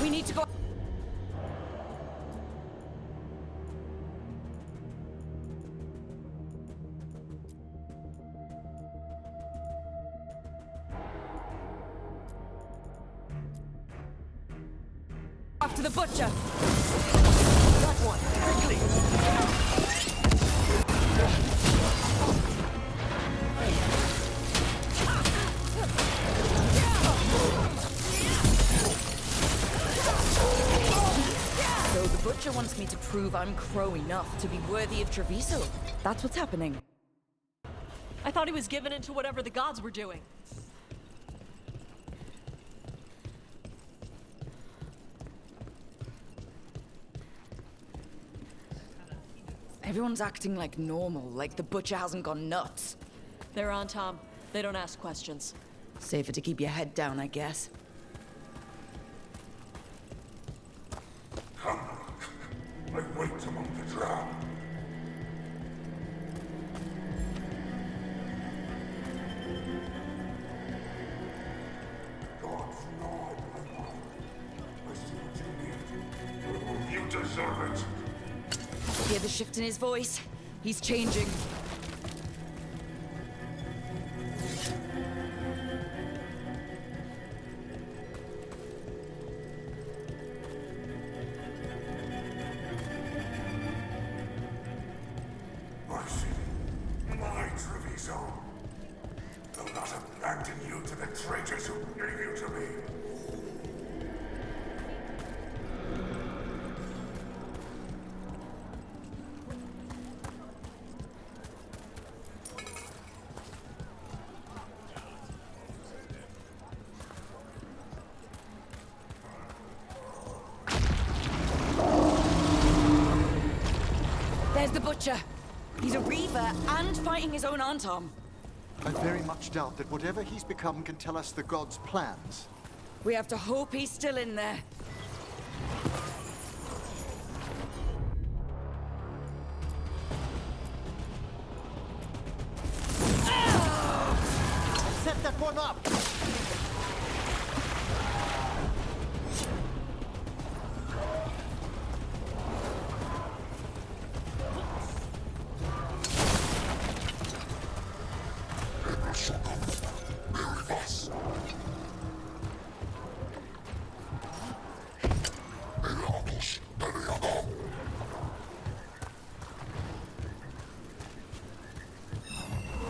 We need to go. After the butcher. That one, quickly. So the butcher wants me to prove I'm crow enough to be worthy of Treviso. That's what's happening. I thought he was given into whatever the gods were doing. Everyone's acting like normal, like the butcher hasn't gone nuts. They're on, Tom. They don't ask questions. Safer to keep your head down, I guess. Come, I wait among the drow. God's Lord, I see what you need. You deserve it. Hear the shift in his voice? He's changing. Mercy, my Treviso. They'll not abandon you to the traitors who gave you to me. There's the butcher. He's a reaver and fighting his own aunt, Tom. I very much doubt that whatever he's become can tell us the gods' plans. We have to hope he's still in there. Set that one up!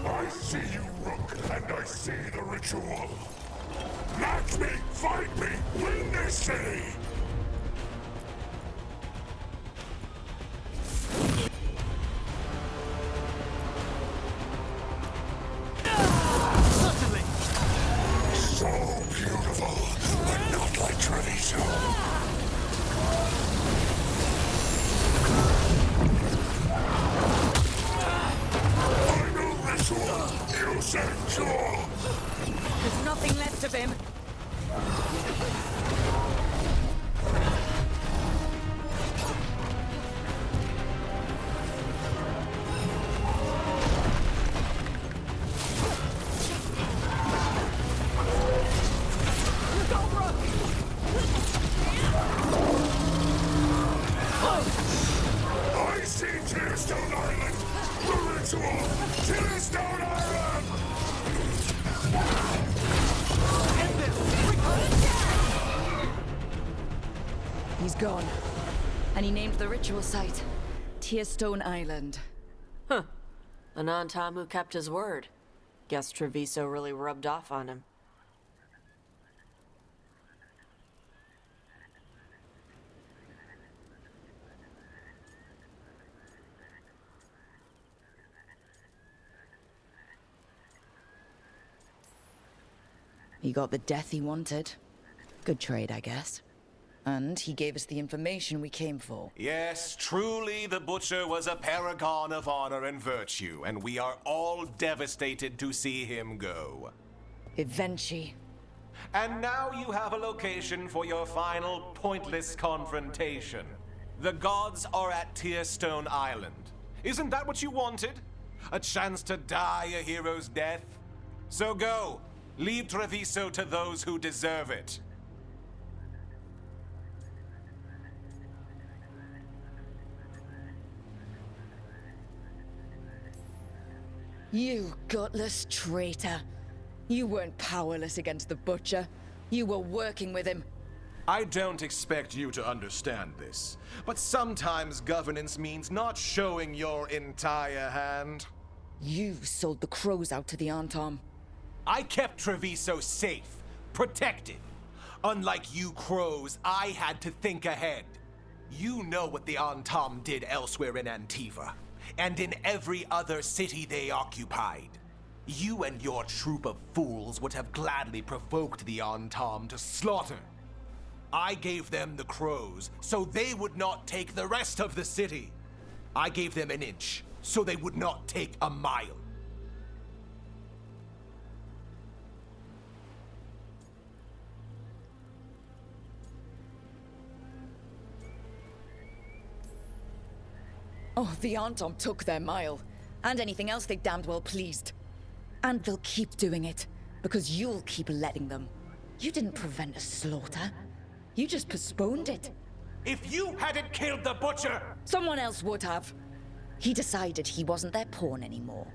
I see you, Rook, and I see the ritual. Match me, fight me, win this city! Certainly! So beautiful, but not like Treviso. Final ritual, you censure! There's nothing left of him. I see Tearstone Island! The ritual! Tearstone Island! He's gone. And he named the ritual site Tearstone Island. Huh. A non-Tom who kept his word. Guess Treviso really rubbed off on him. He got the death he wanted. Good trade, I guess. And he gave us the information we came for. Yes, truly the Butcher was a paragon of honor and virtue, and we are all devastated to see him go. Eventually. And now you have a location for your final pointless confrontation. The gods are at Tearstone Island. Isn't that what you wanted? A chance to die a hero's death? So go. Leave Treviso to those who deserve it. You gutless traitor. You weren't powerless against the Butcher. You were working with him. I don't expect you to understand this, but sometimes governance means not showing your entire hand. You sold the crows out to the Antom. I kept Treviso safe, protected. Unlike you crows, I had to think ahead. You know what the Antom did elsewhere in Antiva, and in every other city they occupied. You and your troop of fools would have gladly provoked the Antom to slaughter. I gave them the crows, so they would not take the rest of the city. I gave them an inch, so they would not take a mile. Oh, the Antom took their mile, and anything else they damned well pleased. And they'll keep doing it, because you'll keep letting them. You didn't prevent a slaughter. You just postponed it. If you hadn't killed the Butcher! Someone else would have. He decided he wasn't their pawn anymore.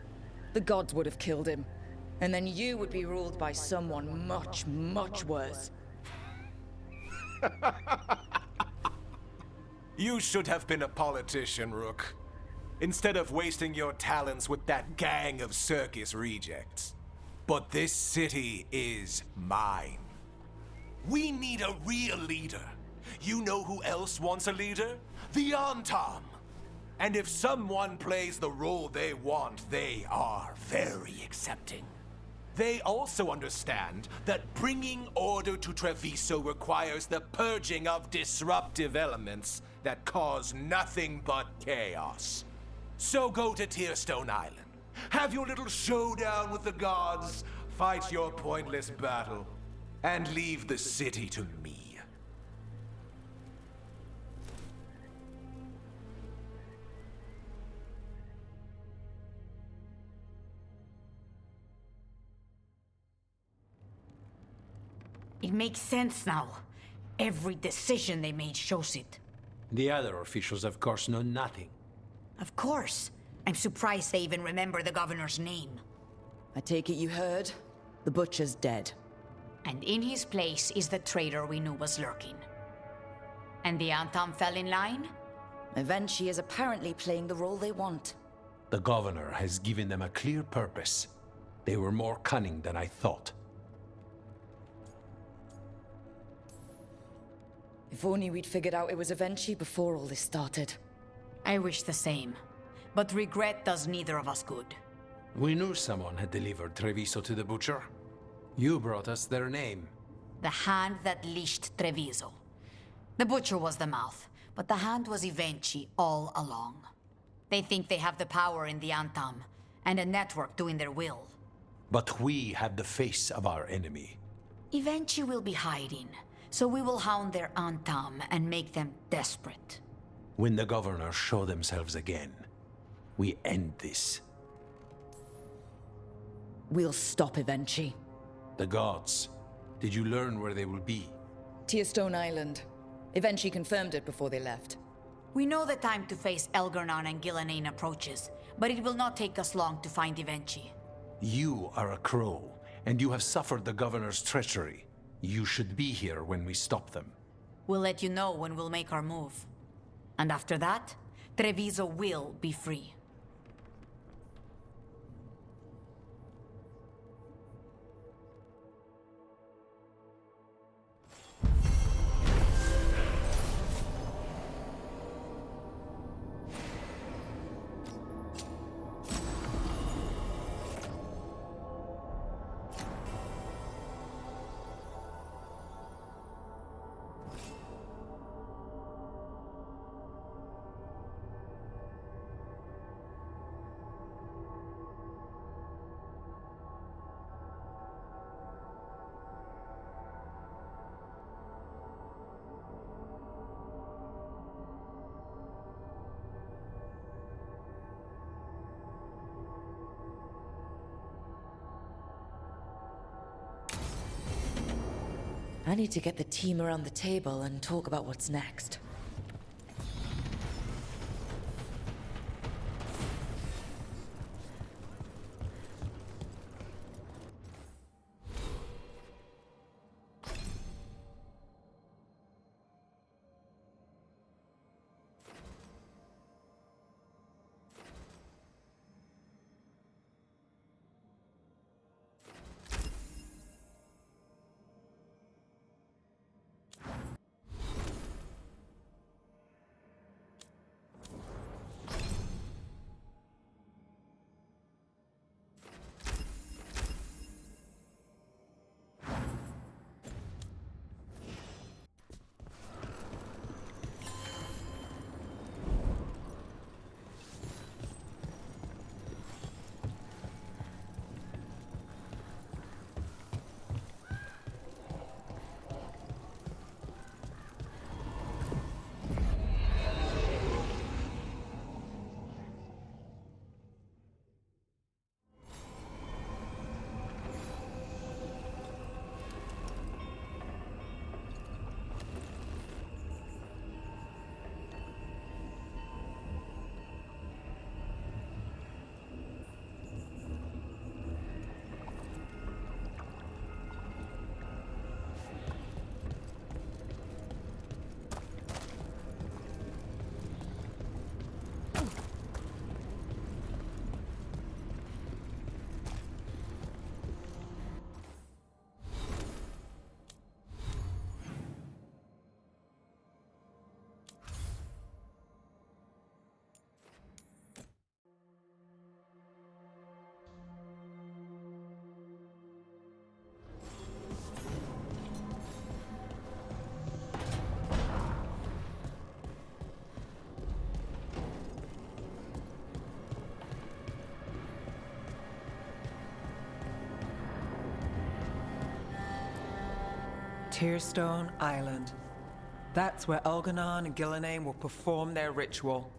The gods would have killed him. And then you would be ruled by someone much, much worse. You should have been a politician, Rook. Instead of wasting your talents with that gang of circus rejects. But this city is mine. We need a real leader. You know who else wants a leader? The Antom. And if someone plays the role they want, they are very accepting. They also understand that bringing order to Treviso requires the purging of disruptive elements that cause nothing but chaos. So go to Tearstone Island. Have your little showdown with the gods, fight your pointless battle, and leave the city to me. It makes sense now. Every decision they made shows it. The other officials, of course, know nothing. Of course. I'm surprised they even remember the governor's name. I take it you heard? The Butcher's dead. And in his place is the traitor we knew was lurking. And the Antom fell in line? Eventually is apparently playing the role they want. The governor has given them a clear purpose. They were more cunning than I thought. If only we'd figured out it was Eventually before all this started. I wish the same. But regret does neither of us good. We knew someone had delivered Treviso to the Butcher. You brought us their name. The hand that leashed Treviso. The Butcher was the mouth, but the hand was Eventually all along. They think they have the power in the Antom, and a network doing their will. But we have the face of our enemy. Eventually will be hiding, so we will hound their Antom and make them desperate. When the governors show themselves again, we end this. We'll stop Eventually. The gods. Did you learn where they will be? Tearstone Island. Eventually confirmed it before they left. We know the time to face Elgarnon and Gillanane approaches, but it will not take us long to find Eventually. You are a crow, and you have suffered the governor's treachery. You should be here when we stop them. We'll let you know when we'll make our move. And after that, Treviso will be free. I need to get the team around the table and talk about what's next. Tearstone Island. That's where Elganon and Gillenane will perform their ritual.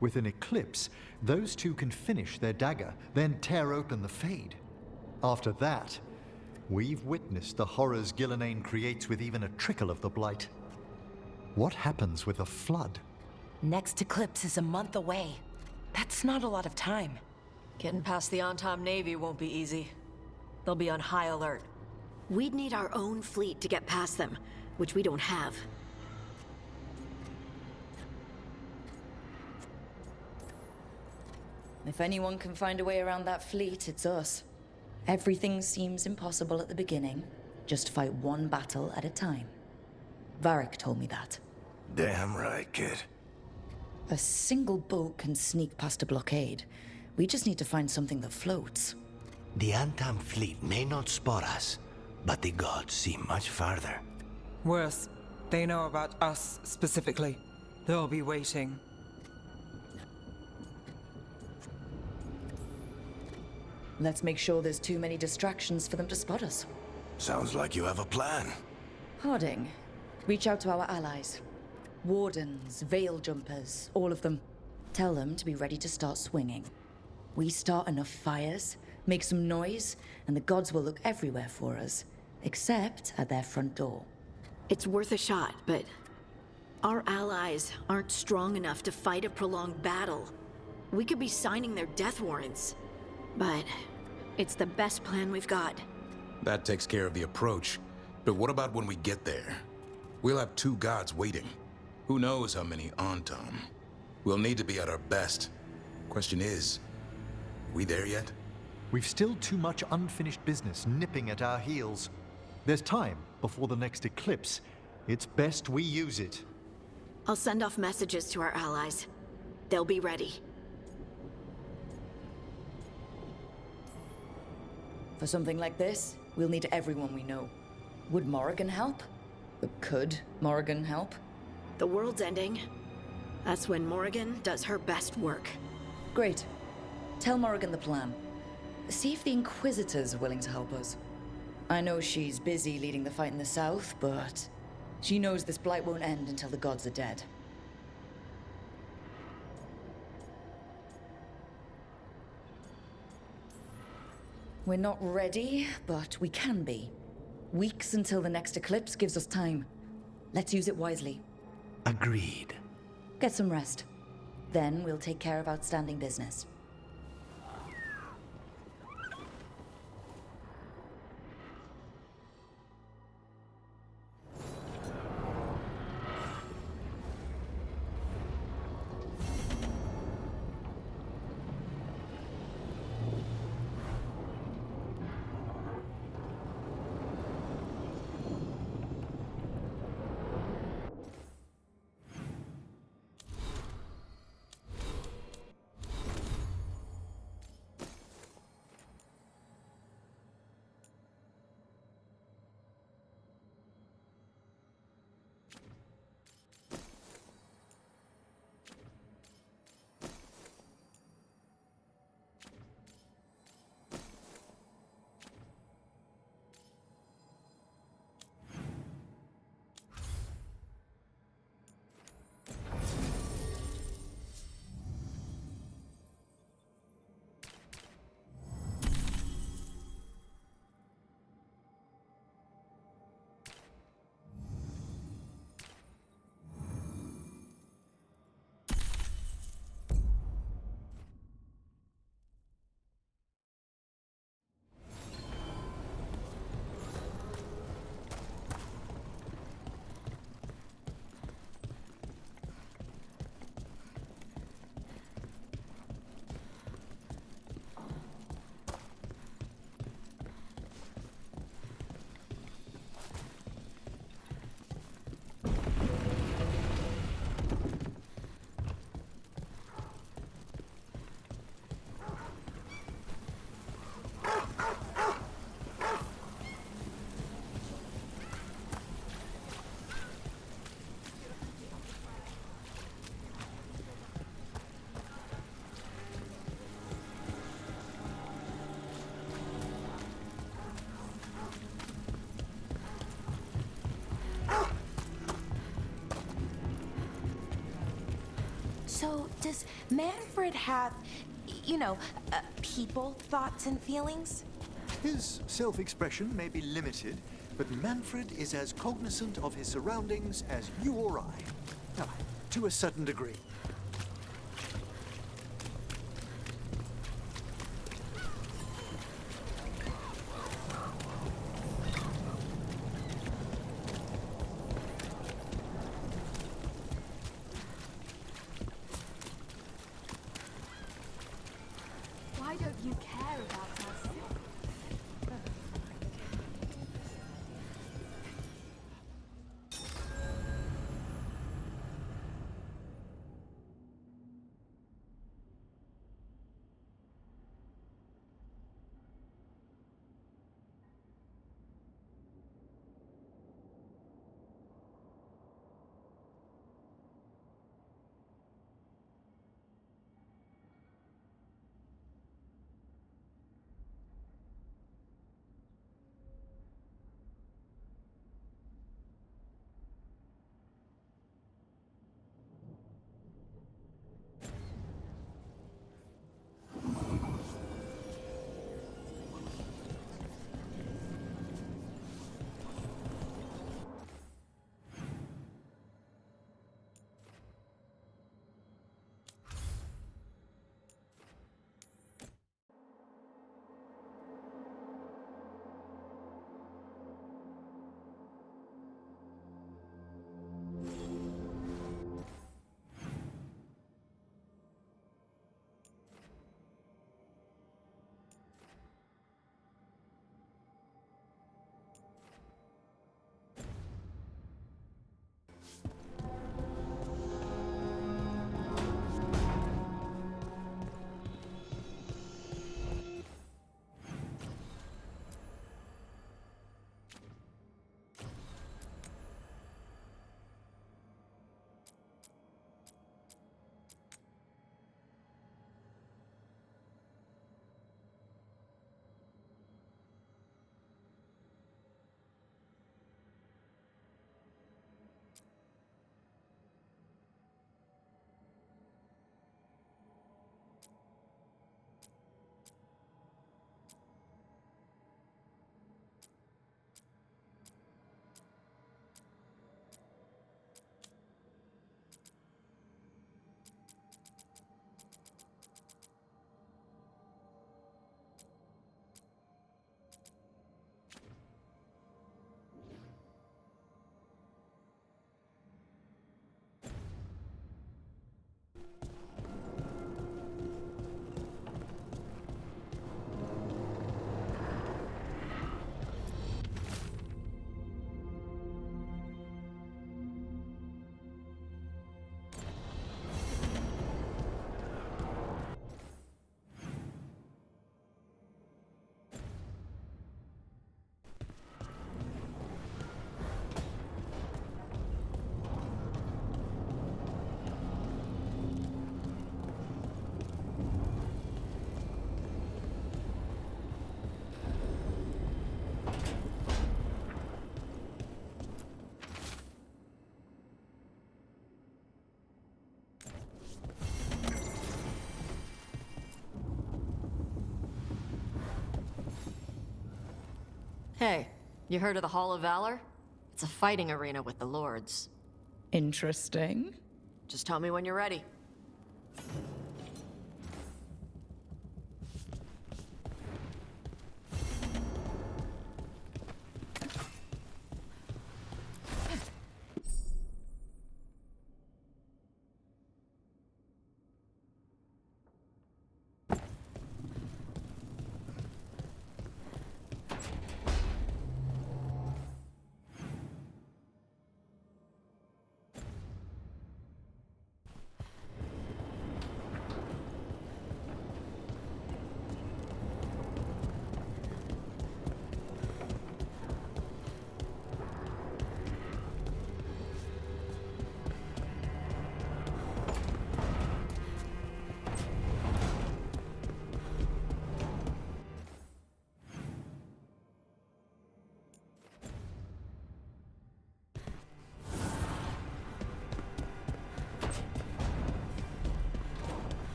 With an eclipse, those two can finish their dagger, then tear open the Fade. After that, we've witnessed the horrors Gillenane creates with even a trickle of the Blight. What happens with a flood? Next eclipse is a month away. That's not a lot of time. Getting past the Antam Navy won't be easy. They'll be on high alert. We'd need our own fleet to get past them, which we don't have. If anyone can find a way around that fleet, it's us. Everything seems impossible at the beginning. Just fight one battle at a time. Varric told me that. Damn right, kid. A single boat can sneak past a blockade. We just need to find something that floats. The Antam fleet may not spot us, but the gods see much farther. Worse, they know about us specifically. They'll be waiting. Let's make sure there's too many distractions for them to spot us. Sounds like you have a plan. Harding, reach out to our allies. Wardens, veil jumpers, all of them. Tell them to be ready to start swinging. We start enough fires, make some noise, and the gods will look everywhere for us, except at their front door. It's worth a shot, but our allies aren't strong enough to fight a prolonged battle. We could be signing their death warrants, but it's the best plan we've got. That takes care of the approach, but what about when we get there? We'll have two gods waiting. Who knows how many Antam? We'll need to be at our best. Question is, we there yet? We've still too much unfinished business nipping at our heels. There's time before the next eclipse. It's best we use it. I'll send off messages to our allies. They'll be ready. For something like this, we'll need everyone we know. Would Morrigan help? Or could Morrigan help? The world's ending. That's when Morrigan does her best work. Great. Tell Morrigan the plan. See if the Inquisitors are willing to help us. I know she's busy leading the fight in the south, but she knows this blight won't end until the gods are dead. We're not ready, but we can be. Weeks until the next eclipse gives us time. Let's use it wisely. Agreed. Get some rest. Then we'll take care of outstanding business. So, does Manfred have, you know, people, thoughts, and feelings? His self-expression may be limited, but Manfred is as cognizant of his surroundings as you or I. To a certain degree. Why don't you care about us? Hey, you heard of the Hall of Valor? It's a fighting arena with the lords. Interesting. Just tell me when you're ready.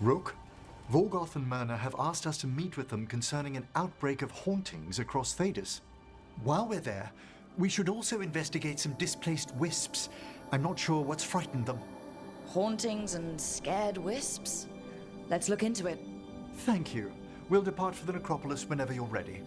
Rook, Vorgoth and Myrna have asked us to meet with them concerning an outbreak of hauntings across Thedas. While we're there, we should also investigate some displaced wisps. I'm not sure what's frightened them. Hauntings and scared wisps? Let's look into it. Thank you. We'll depart for the necropolis whenever you're ready.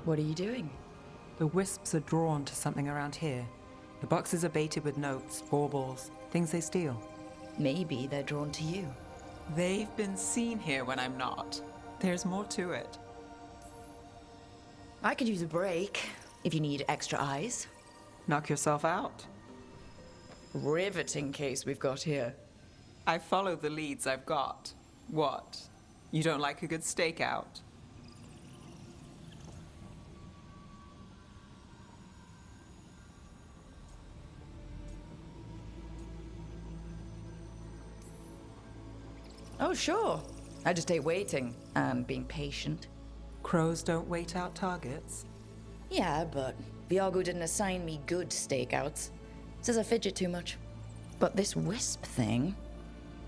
What are you doing? The wisps are drawn to something around here. The boxes are baited with notes, baubles, things they steal. Maybe they're drawn to you. They've been seen here when I'm not. There's more to it. I could use a break, if you need extra eyes. Knock yourself out. Riveting case we've got here. I follow the leads I've got. What? You don't like a good stakeout? Oh, sure. I just hate waiting and being patient. Crows don't wait out targets? Yeah, but Viargo didn't assign me good stakeouts. Says I fidget too much. But this wisp thing,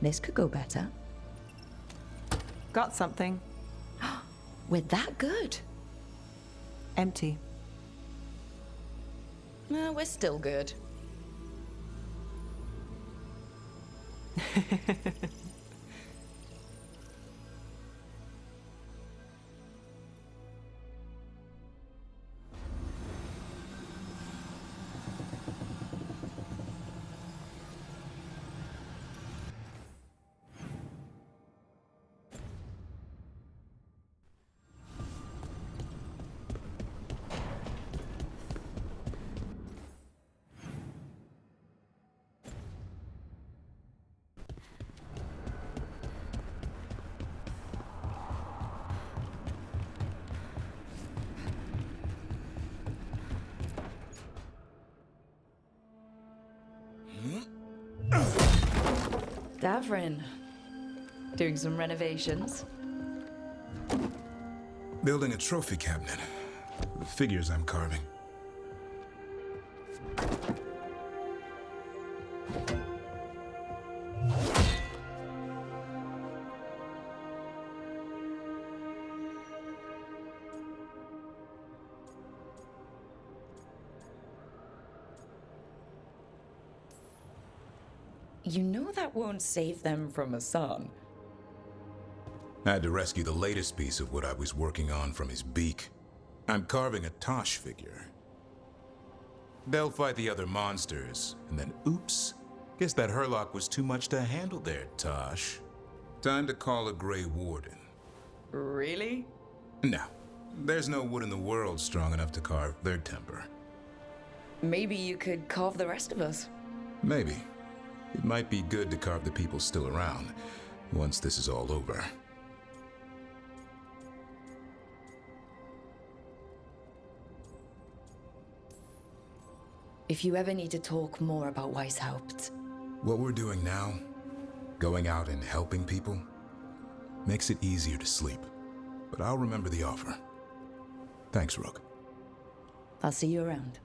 this could go better. Got something. We're that good. Empty. We're still good. Davrin, doing some renovations. Building a trophy cabinet. The figures I'm carving. You know that won't save them from a son. I had to rescue the latest piece of what I was working on from his beak. I'm carving a Tosh figure. They'll fight the other monsters, and then oops. Guess that Hurlock was too much to handle there, Tosh. Time to call a Grey Warden. Really? No. There's no wood in the world strong enough to carve their temper. Maybe you could carve the rest of us. Maybe. It might be good to carve the people still around, once this is all over. If you ever need to talk more about Weishaupt. What we're doing now, going out and helping people, makes it easier to sleep. But I'll remember the offer. Thanks, Rook. I'll see you around.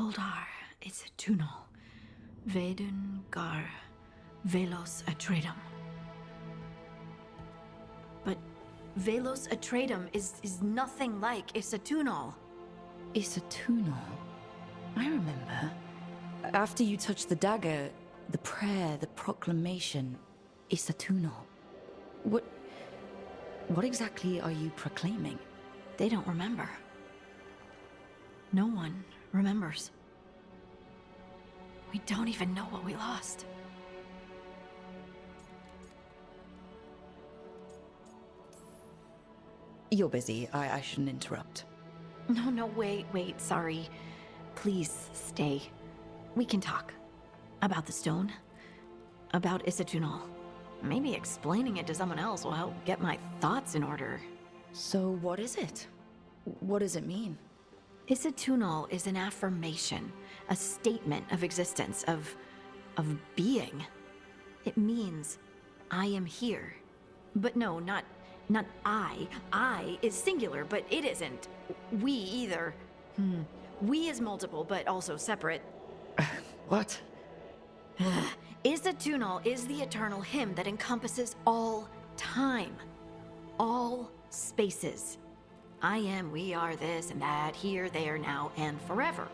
Voldar, it's a tunal. Vedun gar velos atredum. But velos atredum is nothing like Isatunal. Isatunal? I remember. After you touched the dagger, the prayer, the proclamation, Isatunal. What exactly are you proclaiming? They don't remember. No one remembers. We don't even know what we lost. You're busy. I shouldn't interrupt. No, wait, sorry. Please, stay. We can talk. About the stone. About Isatunal. Maybe explaining it to someone else will help get my thoughts in order. So what is it? What does it mean? Isatunal is an affirmation, a statement of existence, of being. It means, I am here. But no, not I. I is singular, but it isn't. We either. We is multiple, but also separate. What? Isatunal is the eternal hymn that encompasses all time. All spaces. I am, we are, this and that, here, there, now, and forever.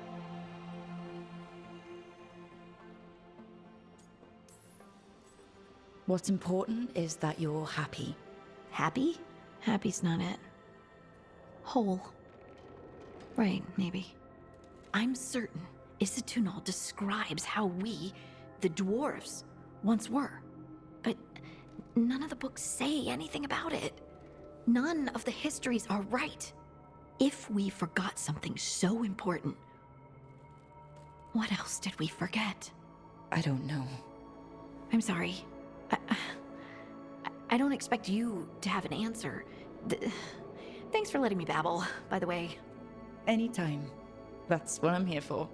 What's important is that you're happy. Happy? Happy's not it. Whole. Right, maybe. I'm certain Isatunal describes how we, the dwarves, once were. But none of the books say anything about it. None of the histories are right. If we forgot something so important, what else did we forget? I don't know. I'm sorry. I don't expect you to have an answer. Thanks for letting me babble, by the way. Anytime. That's what I'm here for.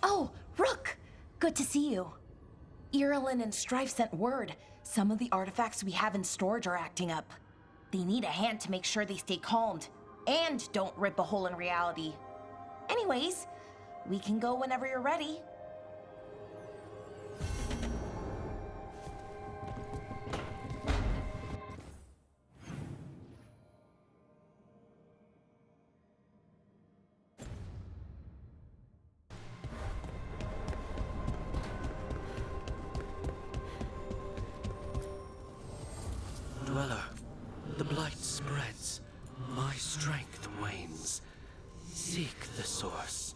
Oh, Rook! Good to see you. Irulan and Strife sent word. Some of the artifacts we have in storage are acting up. They need a hand to make sure they stay calmed, and don't rip a hole in reality. Anyways, we can go whenever you're ready. Dweller, the blight spreads. My strength wanes. Seek the source.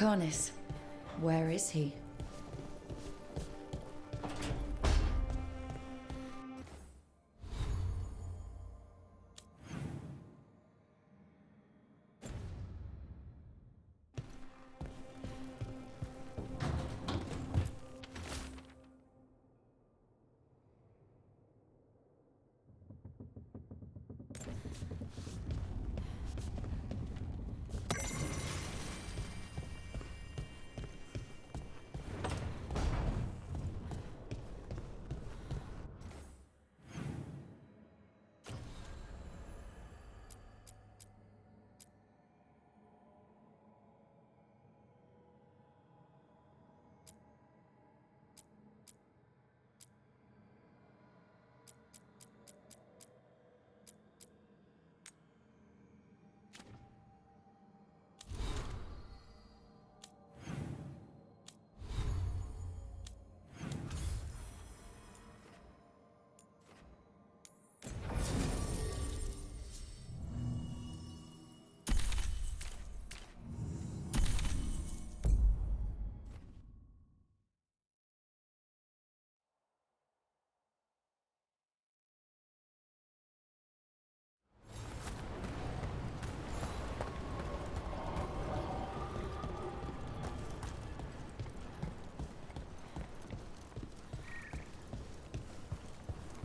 Arcanis. Where is he?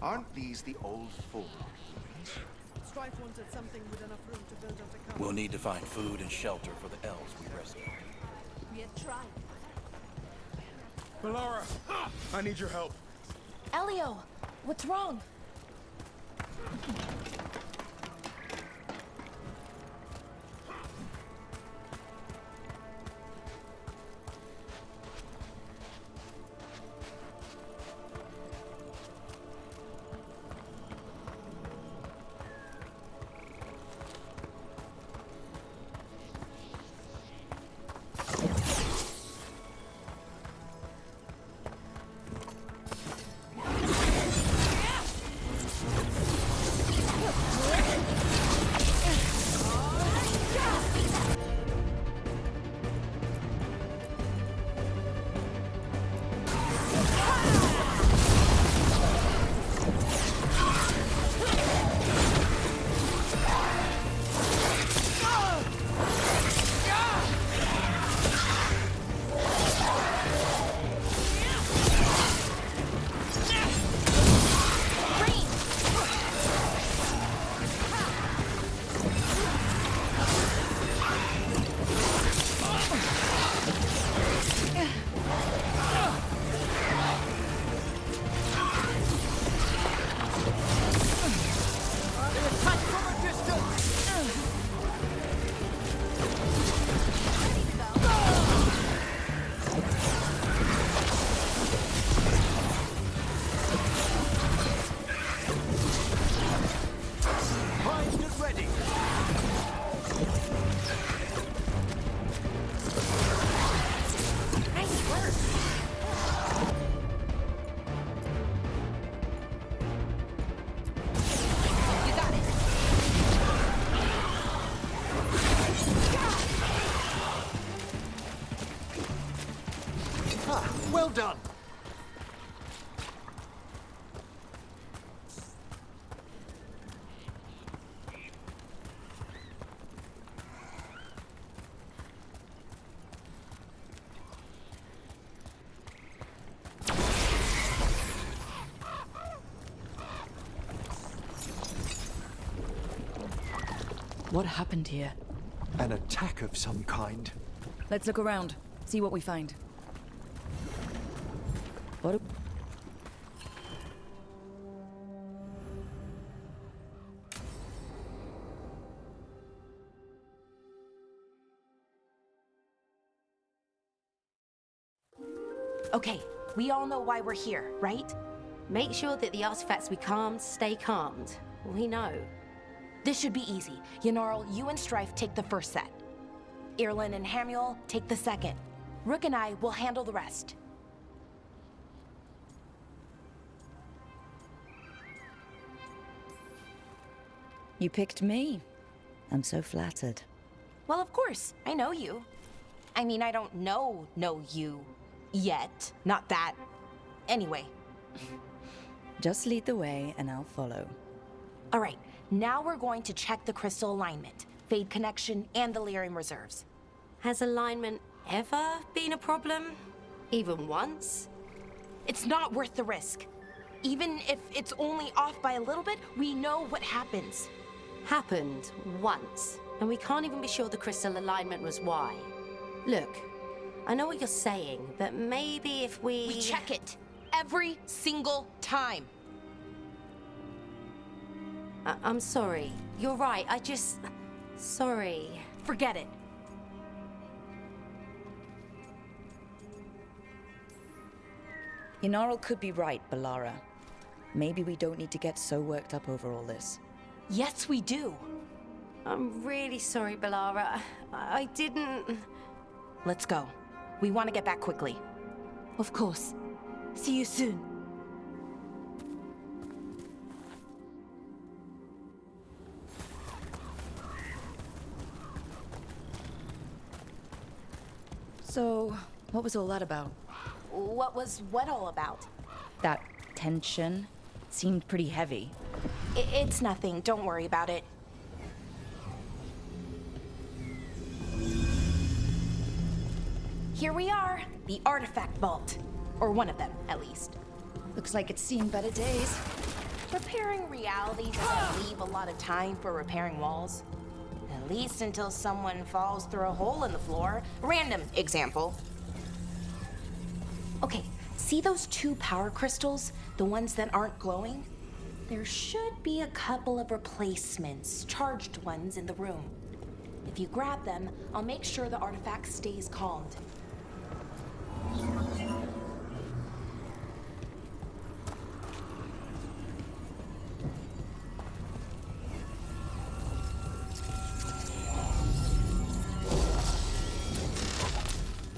Aren't these the old forge ruins? Strife wanted something with enough room to build up a camp. We'll need to find food and shelter for the elves we rescued. We had tried. Melara, I need your help. Elio, what's wrong? Well done! What happened here? An attack of some kind. Let's look around, see what we find. What? Okay, we all know why we're here, right? Make sure that the artifacts we calmed stay calmed. We know. This should be easy. Yanarl, you and Strife take the first set. Irlin and Hamuel take the second. Rook and I will handle the rest. You picked me. I'm so flattered. Well, of course. I know you. I mean, I don't know you yet. Not that. Anyway. Just lead the way and I'll follow. All right, now we're going to check the crystal alignment, fade connection, and the lyrium reserves. Has alignment ever been a problem? Even once? It's not worth the risk. Even if it's only off by a little bit, we know what happens. Happened once, and we can't even be sure the crystal alignment was why. Look, I know what you're saying, but maybe if we... We check it every single time. I'm sorry. You're right, Sorry. Forget it. Inarl could be right, Balara. Maybe we don't need to get so worked up over all this. Yes, we do. I'm really sorry, Balara. I didn't... Let's go. We want to get back quickly. Of course. See you soon. So, what was all that about? What was what all about? That tension seemed pretty heavy. It's nothing. Don't worry about it. Here we are, the artifact vault. Or one of them, at least. Looks like it's seen better days. Repairing reality doesn't leave a lot of time for repairing walls. At least until someone falls through a hole in the floor. Random example. Okay, see those 2 power crystals? The ones that aren't glowing? There should be a couple of replacements, charged ones, in the room. If you grab them, I'll make sure the artifact stays calmed.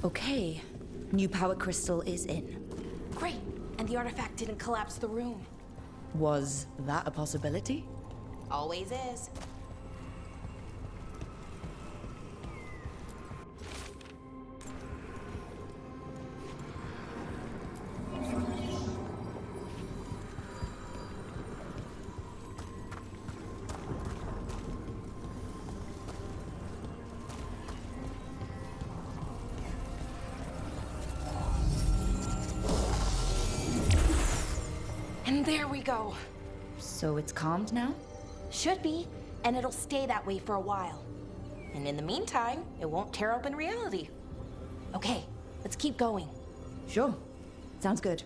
Okay, new power crystal is in. Great, and the artifact didn't collapse the room. Was that a possibility? Always is. And there we go. So it's calmed now? Should be, and it'll stay that way for a while. And in the meantime, it won't tear open reality. Okay, let's keep going. Sure. Sounds good.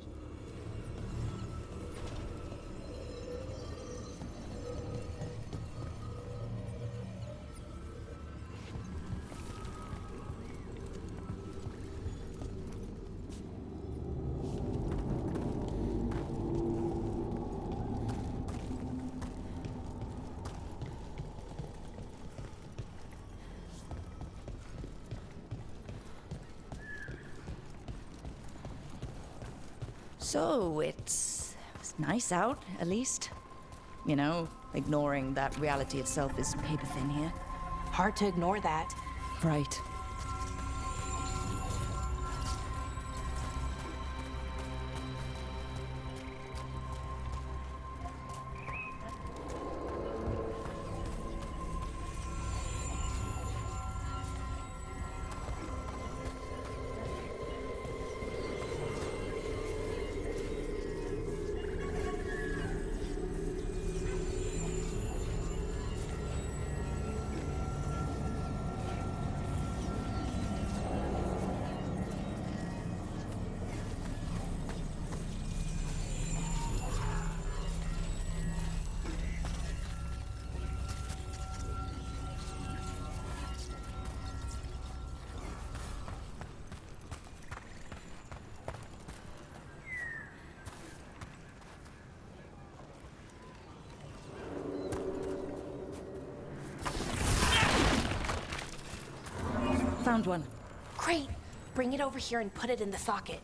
So, it's nice out, at least. You know, ignoring that reality itself is paper thin here. Hard to ignore that. Right. Found one. Great. Bring it over here and put it in the socket.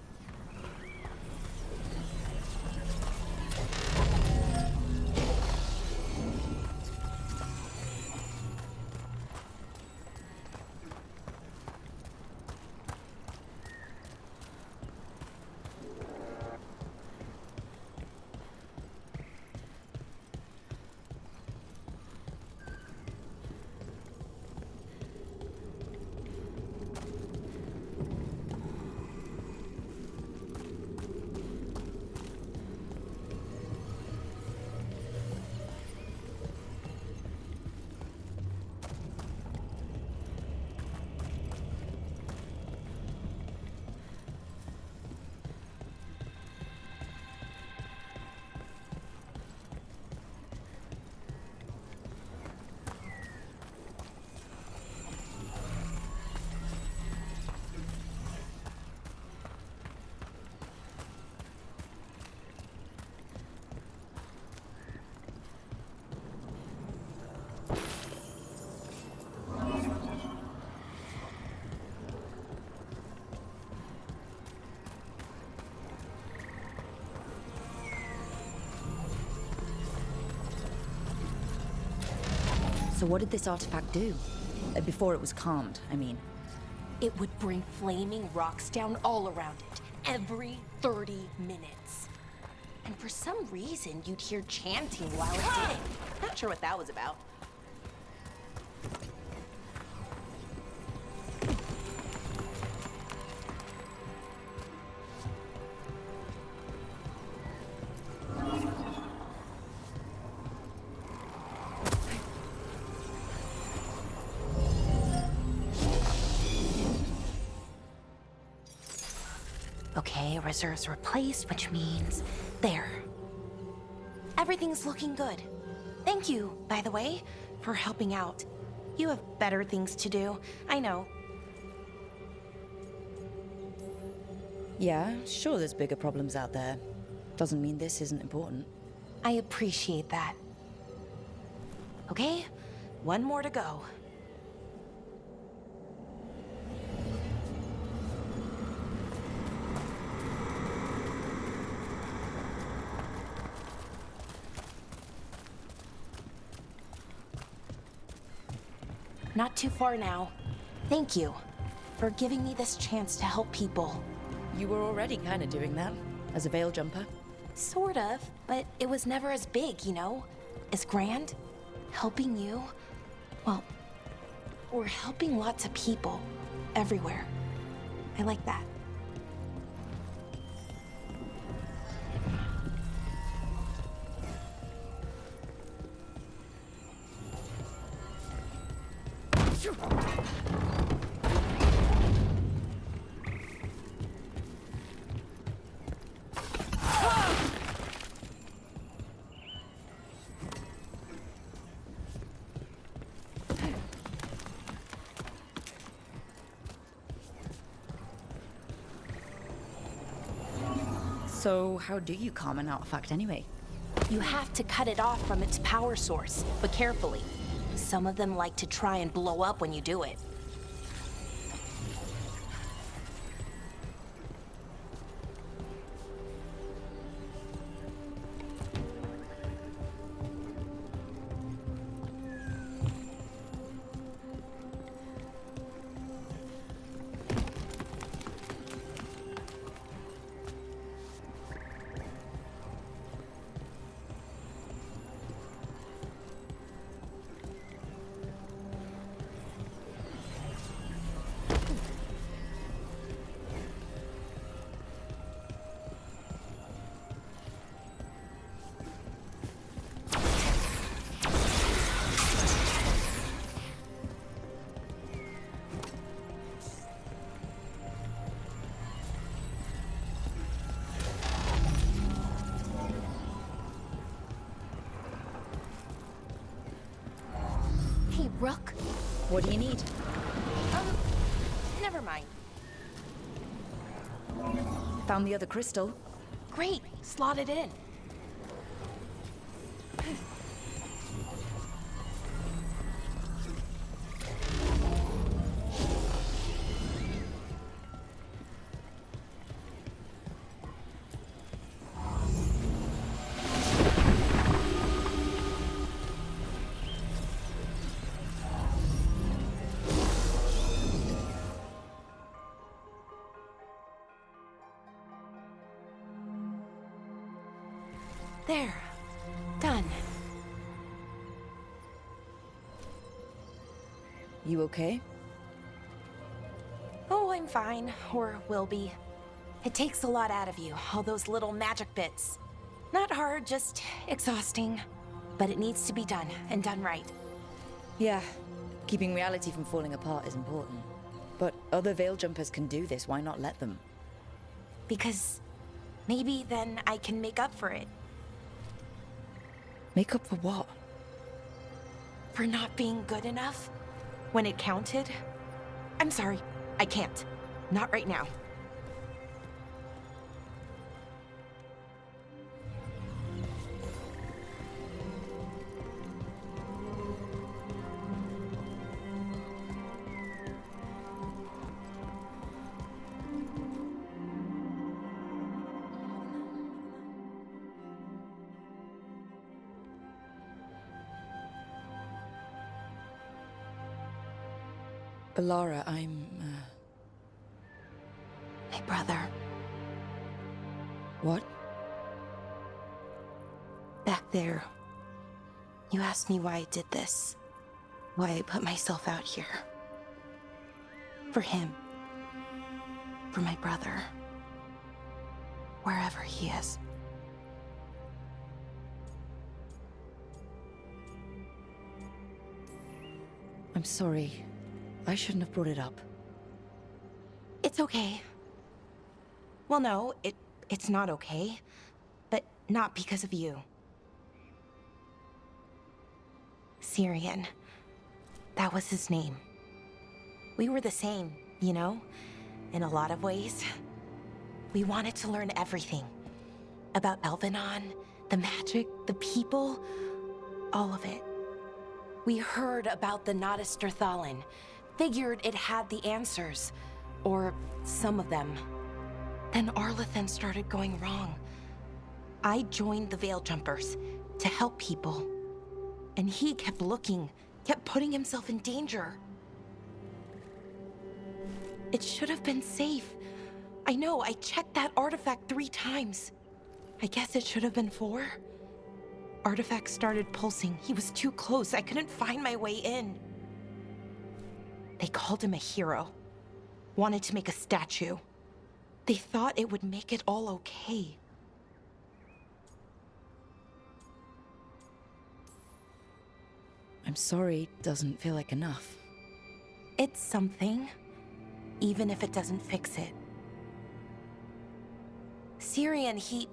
So what did this artifact do? Before it was calmed, I mean. It would bring flaming rocks down all around it, every 30 minutes. And for some reason, you'd hear chanting while it did it. Not sure what that was about. Okay, reserves replaced, which means there. Everything's looking good. Thank you, by the way, for helping out. You have better things to do, I know. Yeah, sure there's bigger problems out there. Doesn't mean this isn't important. I appreciate that. Okay, one more to go. Not too far now. Thank you for giving me this chance to help people. You were already kind of doing that, as a veil jumper. Sort of, but it was never as big, you know? As grand. Helping you, well, we're helping lots of people, everywhere. I like that. So how do you calm an artifact anyway? You have to cut it off from its power source, but carefully. Some of them like to try and blow up when you do it. Hey, Rook. What do you need? Never mind. Found the other crystal. Great, slot it in. There. Done. You okay? Oh, I'm fine. Or will be. It takes a lot out of you, all those little magic bits. Not hard, just exhausting. But it needs to be done, and done right. Yeah. Keeping reality from falling apart is important. But other veil jumpers can do this, why not let them? Because maybe then I can make up for it. Make up for what? For not being good enough? When it counted? I'm sorry, I can't. Not right now. Lara, I'm, My brother. What? Back there, you asked me why I did this. Why I put myself out here. For him. For my brother. Wherever he is. I'm sorry. I shouldn't have brought it up. It's okay. Well, no, it's not okay. But not because of you. Syrian. That was his name. We were the same, you know? In a lot of ways. We wanted to learn everything. About Elvenon, the magic, the people, all of it. We heard about the Notisterthalin, figured it had the answers, or some of them. Then Arlathan started going wrong. I joined the Veil Jumpers to help people. And he kept looking, kept putting himself in danger. It should have been safe. I know, I checked that artifact 3 times. I guess it should have been 4. Artifact started pulsing. He was too close. I couldn't find my way in. They called him a hero. Wanted to make a statue. They thought it would make it all okay. I'm sorry, doesn't feel like enough. It's something, even if it doesn't fix it. Syrian, he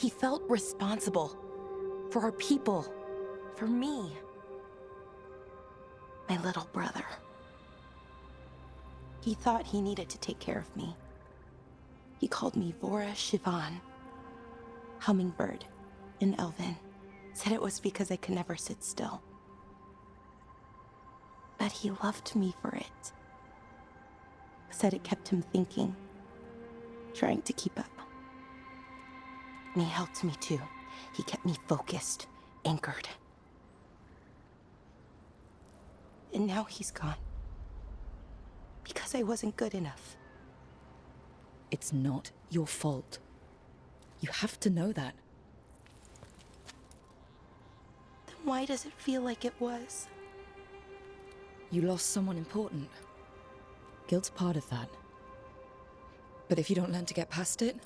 felt responsible. For our people. For me. My little brother. He thought he needed to take care of me. He called me Vora Shivan. Hummingbird in Elven. Said it was because I could never sit still. But he loved me for it. Said it kept him thinking. Trying to keep up. And he helped me too. He kept me focused, anchored. And now he's gone. Because I wasn't good enough. It's not your fault. You have to know that. Then why does it feel like it was? You lost someone important. Guilt's part of that. But if you don't learn to get past it,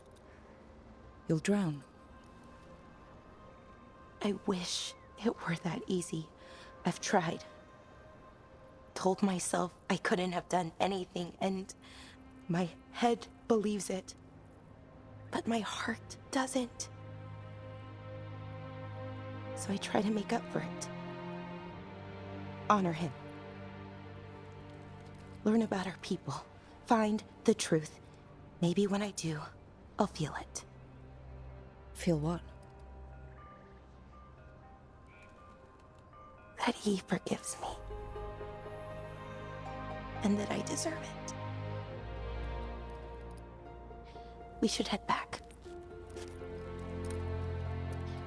you'll drown. I wish it were that easy. I've tried. Told myself I couldn't have done anything, and my head believes it. But my heart doesn't. So I try to make up for it. Honor him. Learn about our people. Find the truth. Maybe when I do, I'll feel it. Feel what? That he forgives me. And that I deserve it. We should head back.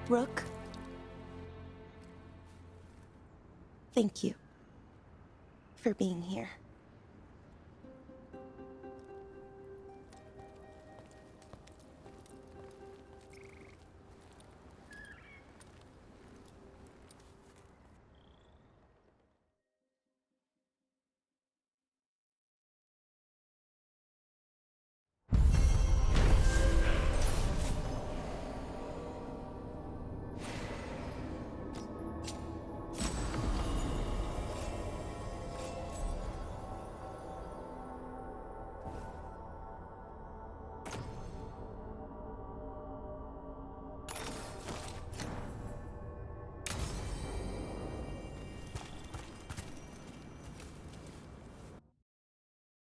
Rook. Thank you for being here.